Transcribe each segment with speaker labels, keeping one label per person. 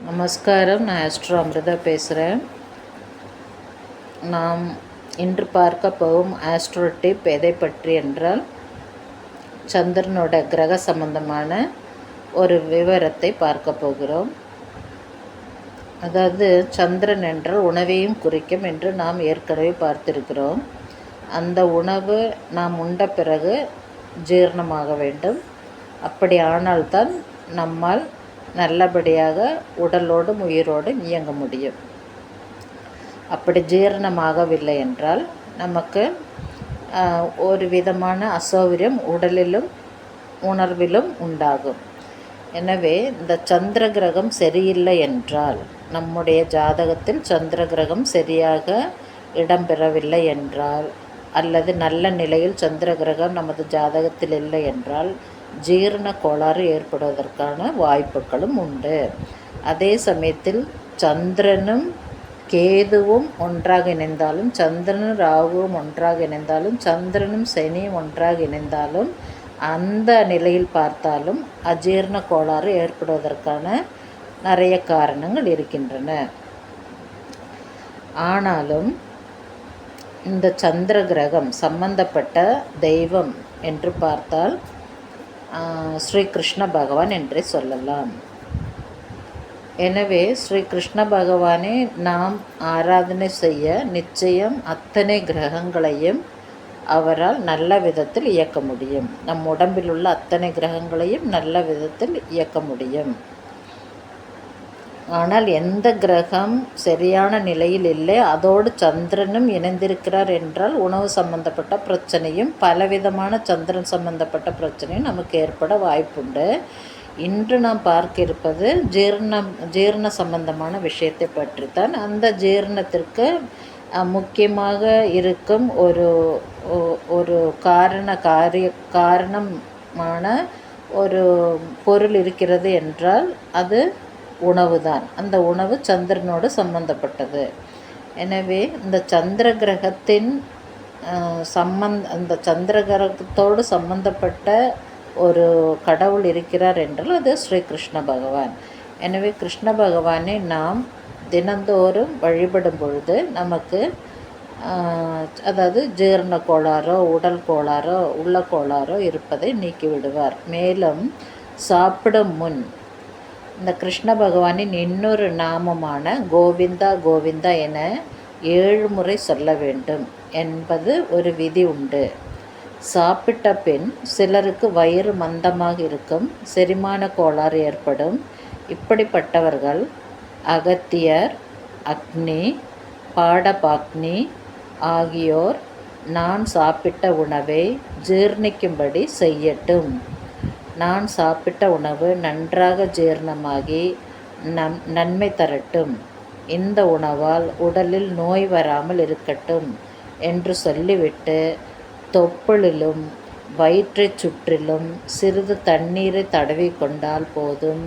Speaker 1: நமஸ்காரம். நான் ஆஸ்ட்ரோ அமிர்தா பேசுகிறேன். நாம் இன்று பார்க்க போகும் ஆஸ்ட்ரோ டிப் எதை பற்றி என்றால், சந்திரனோட கிரக சம்பந்தமான ஒரு விவரத்தை பார்க்க போகிறோம். அதாவது சந்திரன் என்றால் உணவையும் குறிக்கும் என்று நாம் ஏற்கனவே பார்த்திருக்கிறோம். அந்த உணவு நாம் உண்ட பிறகு ஜீரணமாக வேண்டும். அப்படி ஆனால்தான் நம்மால் நல்லபடியாக உடலோடும் உயிரோடும் இயங்க முடியும். அப்படி ஜீரணமாகவில்லை என்றால் நமக்கு ஒரு விதமான அசௌகரியம் உடலிலும் உணர்விலும் உண்டாகும். எனவே இந்த சந்திர கிரகம் சரியில்லை என்றால், நம்முடைய ஜாதகத்தில் சந்திர கிரகம் சரியாக இடம்பெறவில்லை என்றால், அல்லது நல்ல நிலையில் சந்திர கிரகம் நமது ஜாதகத்தில் இல்லை என்றால் ஜீரண கோளாறு ஏற்படுவதற்கான வாய்ப்புகளும் உண்டு. அதே சமயத்தில் சந்திரனும் கேதுவும் ஒன்றாக இணைந்தாலும், சந்திரனும் ராகுவும் ஒன்றாக இணைந்தாலும், சந்திரனும் சனியும் ஒன்றாக இணைந்தாலும், அந்த நிலையில் பார்த்தாலும் அஜீரண கோளாறு ஏற்படுவதற்கான நிறைய காரணங்கள் இருக்கின்றன. ஆனாலும் இந்த சந்திர கிரகம் சம்பந்தப்பட்ட தெய்வம் என்று பார்த்தால் ஸ்ரீ கிருஷ்ண பகவான் என்றே சொல்லலாம். எனவே ஸ்ரீ கிருஷ்ண பகவானை நாம் ஆராதனை செய்ய நிச்சயம் அத்தனை கிரகங்களையும் அவரால் நல்ல விதத்தில் இயக்க முடியும். நம் உடம்பில் உள்ள அத்தனை கிரகங்களையும் நல்ல விதத்தில் இயக்க முடியும். ஆனால் எந்த கிரகம் சரியான நிலையில் இல்லை, அதோடு சந்திரனும் இணைந்திருக்கிறார் என்றால் உணவு சம்பந்தப்பட்ட பிரச்சனையும் பலவிதமான சந்திரன் சம்பந்தப்பட்ட பிரச்சனையும் நமக்கு ஏற்பட வாய்ப்புண்டு. இன்று நாம் பார்க்க இருப்பது ஜீரண சம்பந்தமான விஷயத்தை பற்றித்தான். அந்த ஜீரணத்திற்கு முக்கியமாக இருக்கும் ஒரு காரணமான ஒரு பொருள் இருக்கிறது என்றால் அது உணவு தான். அந்த உணவு சந்திரனோடு சம்பந்தப்பட்டது. எனவே இந்த சந்திர கிரகத்தின் அந்த சந்திர கிரகத்தோடு சம்பந்தப்பட்ட ஒரு கடவுள் இருக்கிறார் என்றால் அது ஸ்ரீ கிருஷ்ண பகவான். எனவே கிருஷ்ண பகவானை நாம் தினந்தோறும் வழிபடும் பொழுது நமக்கு அதாவது ஜீரண கோளாறோ உடல் கோளாறோ உள்ள கோளாறோ இருப்பதை நீக்கிவிடுவார். மேலும் சாப்பிடும் முன் இந்த கிருஷ்ண பகவானின் இன்னொரு நாமமான கோவிந்தா கோவிந்தா என 7 முறை சொல்ல வேண்டும் என்பது ஒரு விதி உண்டு. சாப்பிட்ட பின் சிலருக்கு வயிறு மந்தமாக இருக்கும், செரிமான கோளாறு ஏற்படும். இப்படிப்பட்டவர்கள் அகத்தியர், அக்னி, பாடபாக்னி ஆகியோர் நான் சாப்பிட்ட உணவை ஜீர்ணிக்கும்படி செய்யட்டும். நான் சாப்பிட்ட உணவு நன்றாக ஜீரணமாகி நன்மை தரட்டும். இந்த உணவால் உடலில் நோய் வராமல் இருக்கட்டும் என்று சொல்லிவிட்டு தொப்புளிலும் வயிற்றைச் சுற்றிலும் சிறிது தண்ணீரை தடவி கொண்டால் போதும்,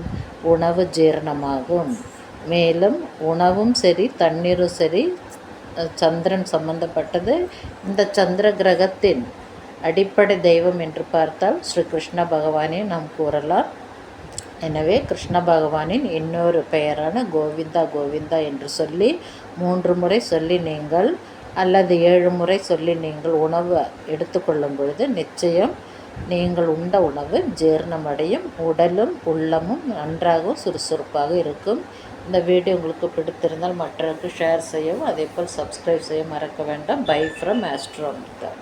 Speaker 1: உணவு ஜீரணமாகும். மேலும் உணவும் சரி தண்ணீரும் சரி சந்திரன் சம்பந்தப்பட்டது. இந்த சந்திர கிரகத்தின் அடிப்படை தெய்வம் என்று பார்த்தால் ஸ்ரீ கிருஷ்ண பகவானை நாம் கூறலாம். எனவே கிருஷ்ண பகவானின் இன்னொரு பெயரான கோவிந்தா கோவிந்தா என்று சொல்லி 3 முறை சொல்லி நீங்கள் அல்லது 7 முறை சொல்லி நீங்கள் உணவு எடுத்துக்கொள்ளும் பொழுது நிச்சயம் நீங்கள் உண்ட உணவு ஜீரணமடையும். உடலும் உள்ளமும் நன்றாகவும் சுறுசுறுப்பாக இருக்கும். இந்த வீடியோ உங்களுக்கு பிடித்திருந்தால் மற்றவருக்கு ஷேர் செய்யவும், அதேபோல் சப்ஸ்கிரைப் செய்ய மறக்க வேண்டாம். Bye from Astro Amrita.